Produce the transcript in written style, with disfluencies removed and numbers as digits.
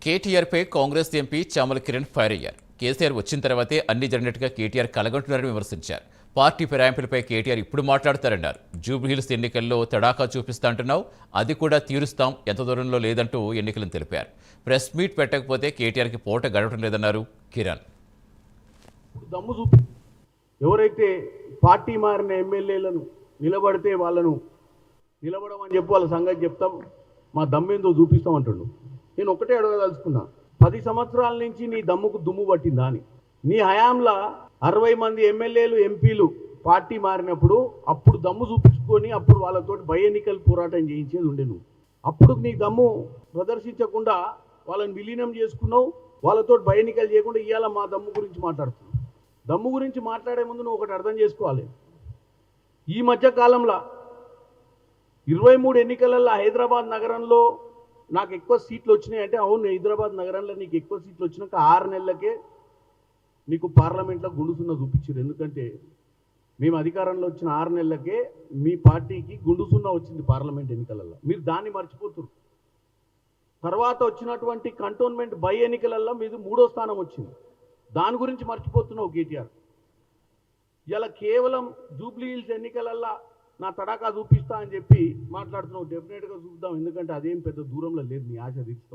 కేటీఆర్పై Congress MP Chamala Kiran fire అయ్యారు. కేసీఆర్ వచ్చిన తర్వాతే అన్ని జరిగినట్టుగా కేటీఆర్ కలగంటున్నారని విమర్శించారు. పార్టీ ఫిరాయింపులపై కేటీఆర్ ఇప్పుడు మాట్లాడతారన్నారు. జూబ్లీహిల్స్ ఎన్నికల్లో తడాకా చూపిస్తా అంటున్నావు, అది కూడా తీరుస్తాం, ఎంత దూరంలో లేదంటూ ఎన్నికలను తెలిపారు. ప్రెస్ మీట్ పెట్టకపోతే కేటీఆర్కి పూట గడవటం లేదన్నారు కిరణ్. దమ్ము చూపి ఎవరైతే పార్టీ మారిన ఎమ్మెల్యేలను నిలబడితే వాళ్ళను నిలబడమని చెప్పి వాళ్ళ సంగతి చెప్తాం, మా దమ్మేందో చూపిస్తాం అంటుండు. నేను ఒకటే అడగదలుచుకున్నా, 10 సంవత్సరాల నుంచి నీ దమ్ముకు దుమ్ము పట్టిందా అని. నీ హయాంలో 60 మంది ఎమ్మెల్యేలు ఎంపీలు పార్టీ మారినప్పుడు అప్పుడు దమ్ము చూపించుకొని అప్పుడు వాళ్ళతో బై ఎన్నికల పోరాటం చేయించేది ఉండే. నువ్వు అప్పుడు నీ దమ్ము ప్రదర్శించకుండా వాళ్ళని విలీనం చేసుకున్నావు. వాళ్ళతో బై ఎన్నికలు చేయకుండా ఇవాళ మా దమ్ము గురించి మాట్లాడుతున్నావు. దమ్ము గురించి మాట్లాడే ముందు నువ్వు ఒకటి అర్థం చేసుకోవాలి. ఈ మధ్య కాలంలో 23 ఎన్నికలలో హైదరాబాద్ నగరంలో నాకు ఎక్కువ సీట్లు వచ్చినాయి అంటే, అవును, హైదరాబాద్ నగరంలో నీకు ఎక్కువ సీట్లు వచ్చినాక 6 నెలలకే నీకు పార్లమెంట్లో గుండుసున్న చూపించారు. ఎందుకంటే మేము అధికారంలో వచ్చిన 6 నెలలకే మీ పార్టీకి గుండుసున్న వచ్చింది పార్లమెంట్ ఎన్నికలలో. మీరు దాన్ని మర్చిపోతున్నారు. తర్వాత వచ్చినటువంటి కంటోన్మెంట్ బై ఎన్నికలలో మీది 3వ స్థానం వచ్చింది. దాని గురించి మర్చిపోతున్నావు కేటీఆర్. ఇలా కేవలం జూబ్లీహిల్స్ ఎన్నికలల్లో నా తడాకా చూపిస్తా అని చెప్పి మాట్లాడుతున్నావు. డెఫినెట్గా చూద్దాం, ఎందుకంటే అదేం పెద్ద దూరంలో లేదు. నీ ఆశ తీర్చుతాం.